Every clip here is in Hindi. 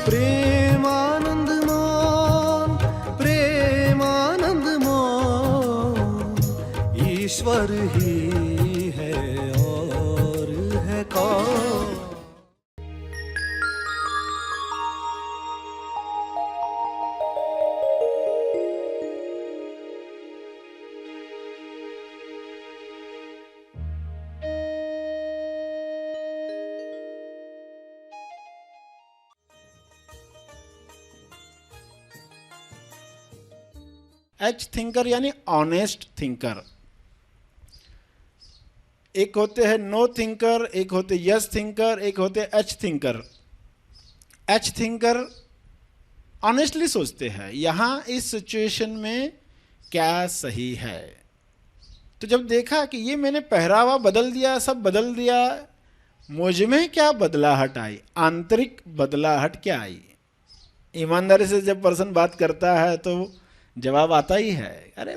प्रेमानंद मौन, प्रेमानंद मौन, ईश्वर ही है और है कौन। एच थिंकर यानी ऑनेस्ट थिंकर। एक होते हैं नो थिंकर, एक होते यस थिंकर, एक होते H thinker. H thinker honestly सोचते हैं यहां इस सिचुएशन में क्या सही है। तो जब देखा कि ये मैंने पहरावा बदल दिया, सब बदल दिया, मुझ में क्या बदलाहट आई, आंतरिक बदलाहट क्या आई। ईमानदारी से जब पर्सन बात करता है तो जवाब आता ही है, अरे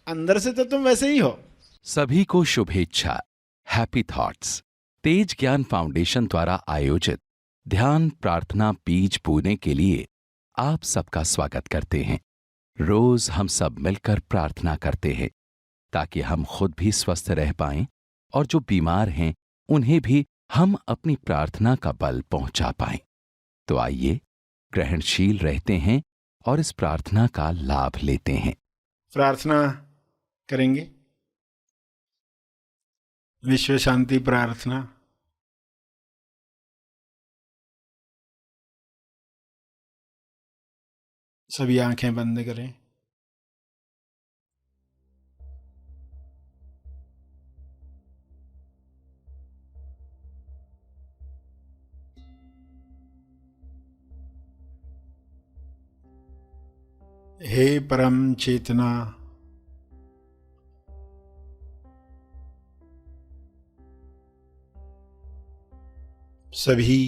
अंदर से तो तुम वैसे ही हो। सभी को शुभेच्छा। हैप्पी थॉट्स तेज ज्ञान फाउंडेशन द्वारा आयोजित ध्यान प्रार्थना बीज बोने के लिए आप सबका स्वागत करते हैं। रोज हम सब मिलकर प्रार्थना करते हैं ताकि हम खुद भी स्वस्थ रह पाएं और जो बीमार हैं उन्हें भी हम अपनी प्रार्थना का बल पहुंचा पाएं। तो आइए ग्रहणशील रहते हैं और इस प्रार्थना का लाभ लेते हैं। प्रार्थना करेंगे। विश्व शांति प्रार्थना। सभी आंखें बंद करें। हे परम चेतना, सभी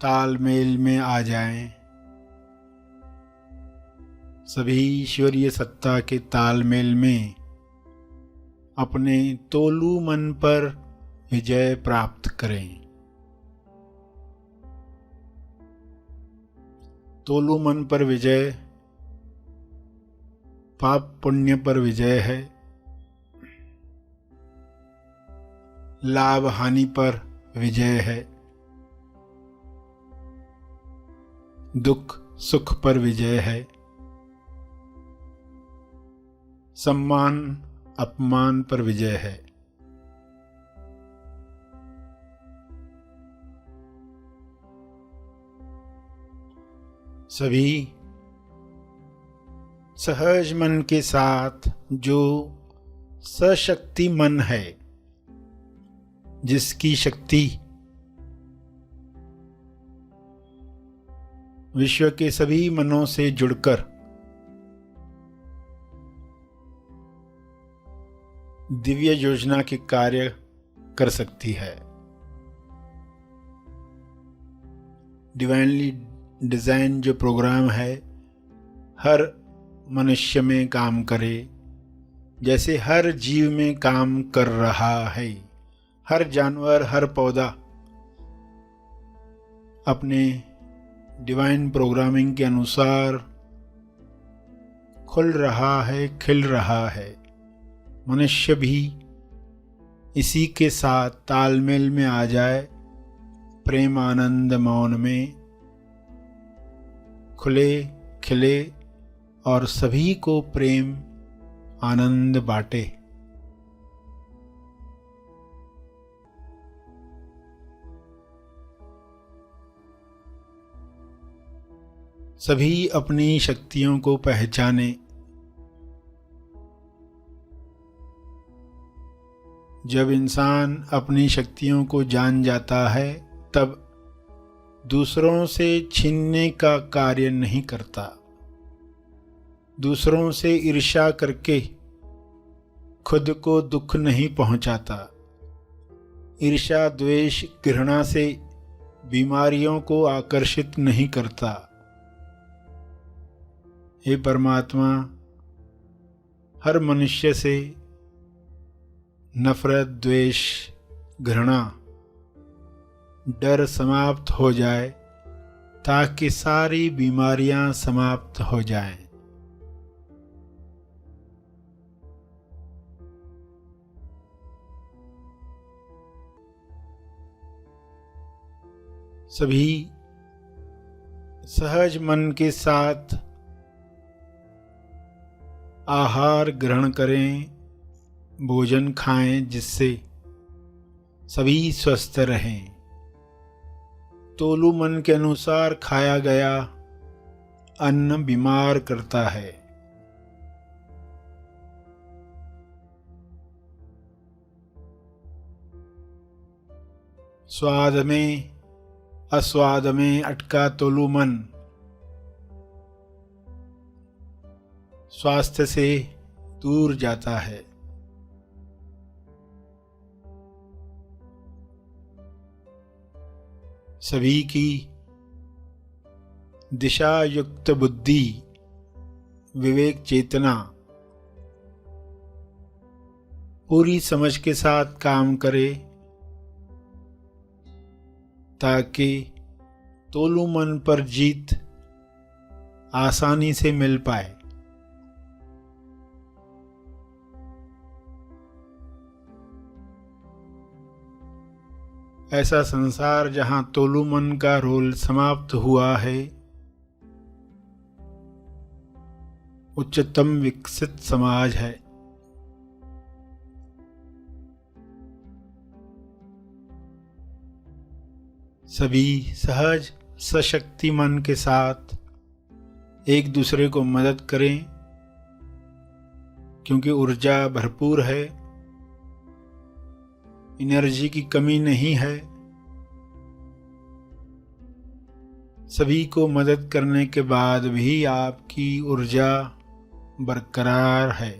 तालमेल में आ जाएं। सभी ईश्वरीय सत्ता के तालमेल में अपने तोलू मन पर विजय प्राप्त करें। तोलू मन पर विजय पाप पुण्य पर विजय है, लाभ हानि पर विजय है, दुख सुख पर विजय है, सम्मान अपमान पर विजय है। सभी सहज मन के साथ जो सशक्ति मन है, जिसकी शक्ति विश्व के सभी मनों से जुड़कर दिव्य योजना के कार्य कर सकती है। डिवाइनली डिजाइन जो प्रोग्राम है हर मनुष्य में काम करे, जैसे हर जीव में काम कर रहा है। हर जानवर हर पौधा अपने डिवाइन प्रोग्रामिंग के अनुसार खुल रहा है, खिल रहा है। मनुष्य भी इसी के साथ तालमेल में आ जाए, प्रेम आनंद मौन में खुले खिले और सभी को प्रेम आनंद बांटे। सभी अपनी शक्तियों को पहचाने। जब इंसान अपनी शक्तियों को जान जाता है तब दूसरों से छीनने का कार्य नहीं करता, दूसरों से ईर्ष्या करके खुद को दुख नहीं पहुंचाता, ईर्ष्या द्वेष घृणा से बीमारियों को आकर्षित नहीं करता। हे परमात्मा, हर मनुष्य से नफरत द्वेष घृणा डर समाप्त हो जाए, ताकि सारी बीमारियां समाप्त हो जाएं। सभी सहज मन के साथ आहार ग्रहण करें, भोजन खाएं, जिससे सभी स्वस्थ रहें। तोलू मन के अनुसार खाया गया अन्न बीमार करता है। स्वाद में अस्वाद में अटका तोलू मन स्वास्थ्य से दूर जाता है। सभी की दिशा युक्त बुद्धि, विवेक चेतना पूरी समझ के साथ काम करे, ताकि तोलू मन पर जीत आसानी से मिल पाए। ऐसा संसार जहां तोलू मन का रोल समाप्त हुआ है, उच्चतम विकसित समाज है। सभी सहज सशक्ति मन के साथ एक दूसरे को मदद करें, क्योंकि ऊर्जा भरपूर है, एनर्जी की कमी नहीं है। सभी को मदद करने के बाद भी आपकी ऊर्जा बरकरार है।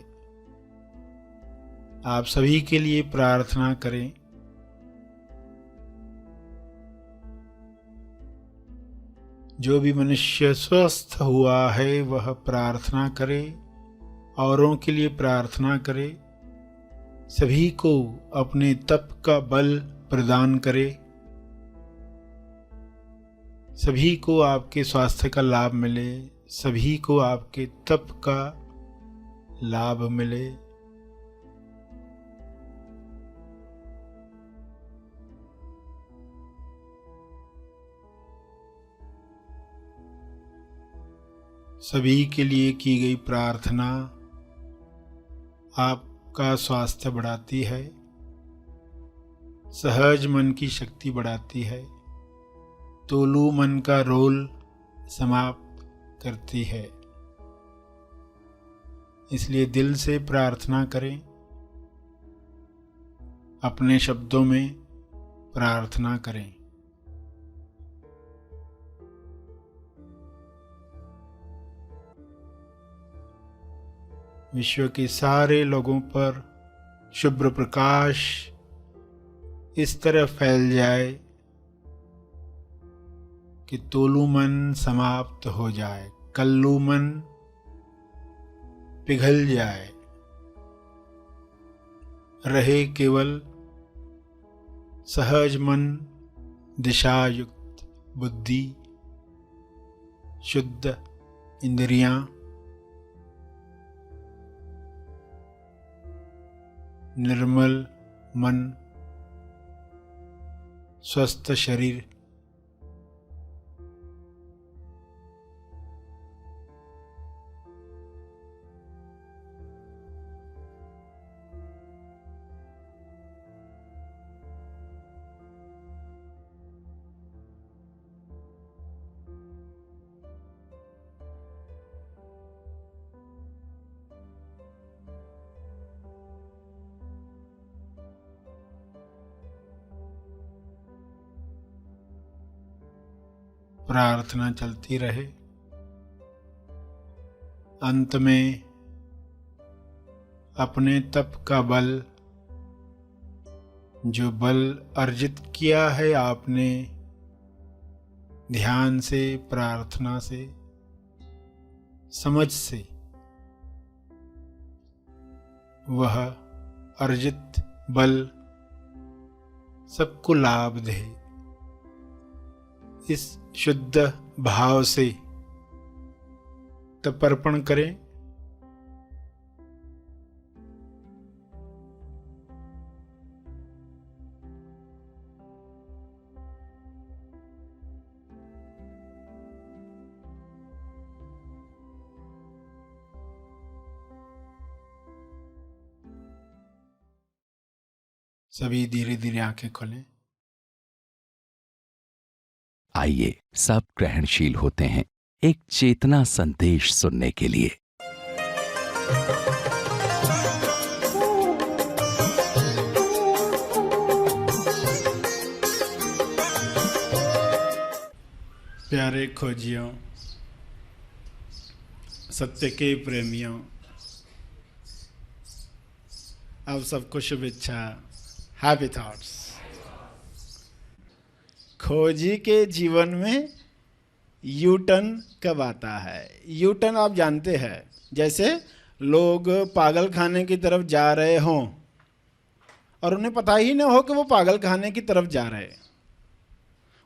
आप सभी के लिए प्रार्थना करें। जो भी मनुष्य स्वस्थ हुआ है वह प्रार्थना करे, औरों के लिए प्रार्थना करे, सभी को अपने तप का बल प्रदान करे, सभी को आपके स्वास्थ्य का लाभ मिले, सभी को आपके तप का लाभ मिले। सभी के लिए की गई प्रार्थना आपका स्वास्थ्य बढ़ाती है, सहज मन की शक्ति बढ़ाती है, तोलू मन का रोल समाप्त करती है। इसलिए दिल से प्रार्थना करें, अपने शब्दों में प्रार्थना करें। विश्व के सारे लोगों पर शुभ्र प्रकाश इस तरह फैल जाए कि तोलू मन समाप्त हो जाए, कल्लू मन पिघल जाए, रहे केवल सहज मन, दिशा युक्त बुद्धि, शुद्ध इंद्रियां, निर्मल मन, स्वस्थ शरीर। प्रार्थना चलती रहे। अंत में अपने तप का बल, जो बल अर्जित किया है आपने ध्यान से, प्रार्थना से, समझ से, वह अर्जित बल सबको लाभ दे, इस शुद्ध भाव से तर्पण करें। सभी धीरे धीरे आंखें खोलें। आइए सब ग्रहणशील होते हैं एक चेतना संदेश सुनने के लिए। प्यारे खोजियों, सत्य के प्रेमियों, आप सबको शुभेच्छा, हैप्पी थॉट्स। खोजी के जीवन में यू टर्न कब आता है? यू टर्न आप जानते हैं, जैसे लोग पागल खाने की तरफ जा रहे हों और उन्हें पता ही ना हो कि वो पागल खाने की तरफ जा रहे,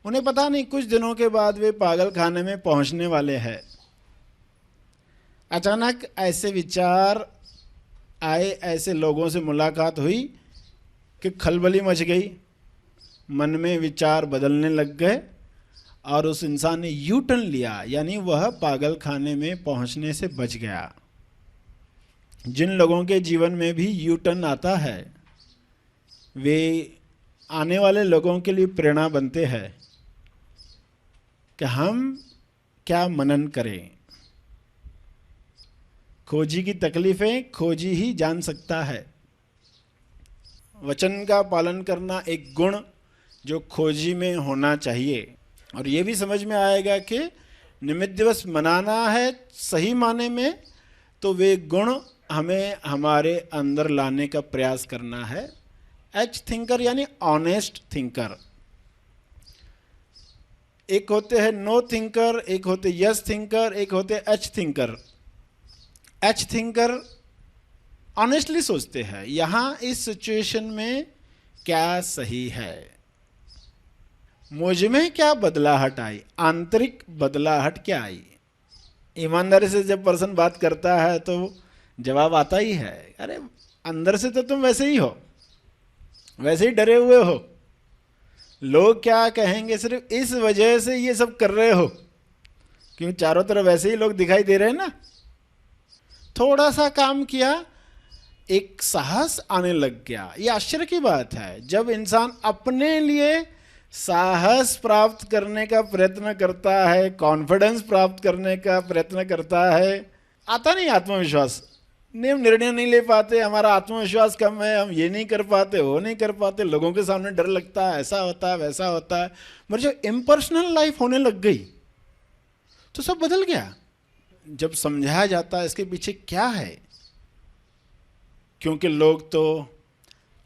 उन्हें पता नहीं कुछ दिनों के बाद वे पागल खाने में पहुंचने वाले हैं। अचानक ऐसे विचार आए, ऐसे लोगों से मुलाकात हुई कि खलबली मच गई, मन में विचार बदलने लग गए और उस इंसान ने यू टर्न लिया, यानी वह पागल खाने में पहुंचने से बच गया। जिन लोगों के जीवन में भी यू टर्न आता है वे आने वाले लोगों के लिए प्रेरणा बनते हैं कि हम क्या मनन करें। खोजी की तकलीफें खोजी ही जान सकता है। वचन का पालन करना एक गुण जो खोजी में होना चाहिए, और ये भी समझ में आएगा कि निमित्त दिवस मनाना है सही माने में, तो वे गुण हमें हमारे अंदर लाने का प्रयास करना है। एच थिंकर यानी ऑनेस्ट थिंकर। एक होते हैं नो थिंकर, एक होते यस थिंकर, एक होते H thinker. H thinker honestly सोचते हैं यहाँ इस सिचुएशन में क्या सही है, मुझ में क्या बदलाहट आई, आंतरिक बदलाहट क्या आई। ईमानदारी से जब पर्सन बात करता है तो जवाब आता ही है, अरे अंदर से तो तुम वैसे ही हो, वैसे ही डरे हुए हो, लोग क्या कहेंगे सिर्फ इस वजह से ये सब कर रहे हो, क्योंकि चारों तरफ वैसे ही लोग दिखाई दे रहे हैं ना। थोड़ा सा काम किया, एक साहस आने लग गया। ये आश्चर्य की बात है, जब इंसान अपने लिए साहस प्राप्त करने का प्रयत्न करता है, कॉन्फिडेंस प्राप्त करने का प्रयत्न करता है, आता नहीं आत्मविश्वास। हम निर्णय नहीं ले पाते, हमारा आत्मविश्वास कम है, हम ये नहीं कर पाते, वो नहीं कर पाते, लोगों के सामने डर लगता है, ऐसा होता है वैसा होता है। मगर जब इम्पर्सनल लाइफ होने लग गई तो सब बदल गया। जब समझाया जाता है इसके पीछे क्या है, क्योंकि लोग तो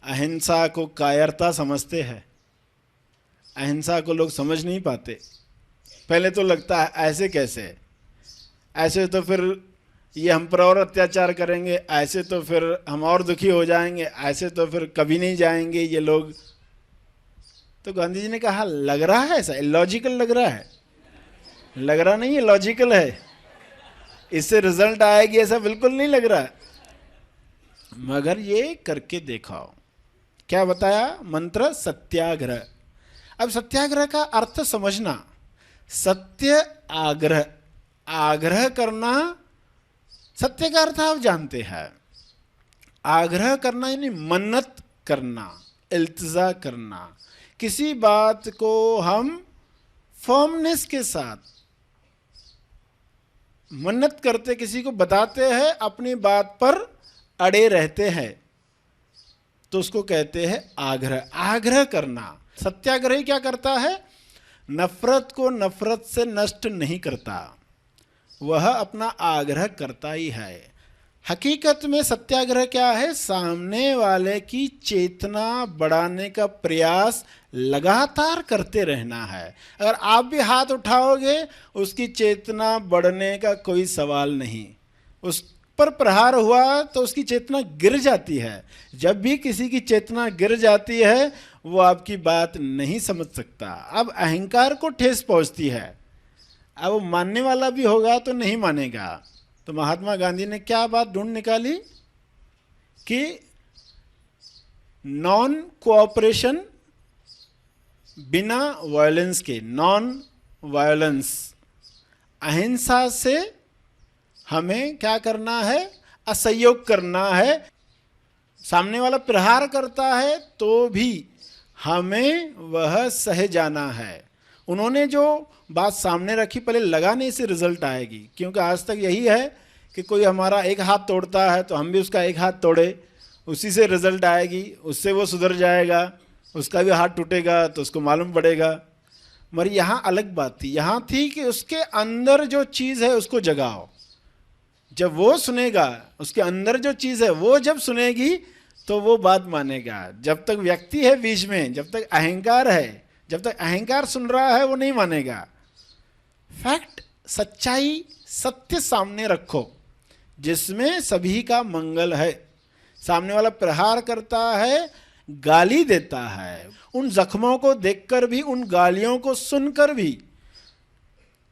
अहिंसा को कायरता समझते हैं, अहिंसा को लोग समझ नहीं पाते। पहले तो लगता है ऐसे कैसे, ऐसे तो फिर ये हम पर और अत्याचार करेंगे, ऐसे तो फिर हम और दुखी हो जाएंगे, ऐसे तो फिर कभी नहीं जाएंगे ये लोग। तो गांधी जी ने कहा लग रहा है ऐसा, लॉजिकल लग रहा है, लग रहा नहीं है, लॉजिकल है, इससे रिजल्ट आएगी ऐसा बिल्कुल नहीं लग रहा है, मगर ये करके दिखाओ। क्या बताया मंत्र? सत्याग्रह। अब सत्याग्रह का अर्थ समझना। सत्य आग्रह, आग्रह करना, सत्य का अर्थ आप जानते हैं। आग्रह करना यानी मन्नत करना, इल्तिजा करना। किसी बात को हम फर्मनेस के साथ मन्नत करते, किसी को बताते हैं, अपनी बात पर अड़े रहते हैं, तो उसको कहते हैं आग्रह। आग्रह करना। सत्याग्रही क्या करता है? नफरत को नफरत से नष्ट नहीं करता, वह अपना आग्रह करता ही है। हकीकत में सत्याग्रह क्या है? सामने वाले की चेतना बढ़ाने का प्रयास लगातार करते रहना है। अगर आप भी हाथ उठाओगे उसकी चेतना बढ़ने का कोई सवाल नहीं, पर प्रहार हुआ तो उसकी चेतना गिर जाती है। जब भी किसी की चेतना गिर जाती है वो आपकी बात नहीं समझ सकता। अब अहंकार को ठेस पहुंचती है, अब वो मानने वाला भी होगा तो नहीं मानेगा। तो महात्मा गांधी ने क्या बात ढूंढ निकाली कि नॉन कोऑपरेशन, बिना वायलेंस के, नॉन वायलेंस, अहिंसा से हमें क्या करना है, असहयोग करना है। सामने वाला प्रहार करता है तो भी हमें वह सह जाना है। उन्होंने जो बात सामने रखी, पहले लगा नहीं से रिजल्ट आएगी, क्योंकि आज तक यही है कि कोई हमारा एक हाथ तोड़ता है तो हम भी उसका एक हाथ तोड़े, उसी से रिजल्ट आएगी, उससे वो सुधर जाएगा, उसका भी हाथ टूटेगा तो उसको मालूम पड़ेगा। मगर यहाँ अलग बात थी, यहाँ थी कि उसके अंदर जो चीज़ है उसको जगाओ। जब वो सुनेगा, उसके अंदर जो चीज़ है वो जब सुनेगी तो वो बात मानेगा। जब तक व्यक्ति है बीच में, जब तक अहंकार है, जब तक अहंकार सुन रहा है वो नहीं मानेगा। फैक्ट, सच्चाई, सत्य सामने रखो जिसमें सभी का मंगल है। सामने वाला प्रहार करता है, गाली देता है, उन जख्मों को देखकर भी, उन गालियों को सुनकर भी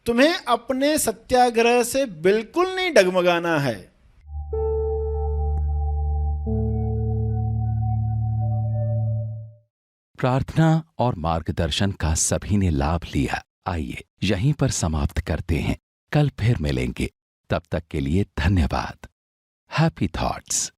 तुम्हें अपने सत्याग्रह से बिल्कुल नहीं डगमगाना है। प्रार्थना और मार्गदर्शन का सभी ने लाभ लिया। आइए यहीं पर समाप्त करते हैं, कल फिर मिलेंगे। तब तक के लिए धन्यवाद। Happy thoughts.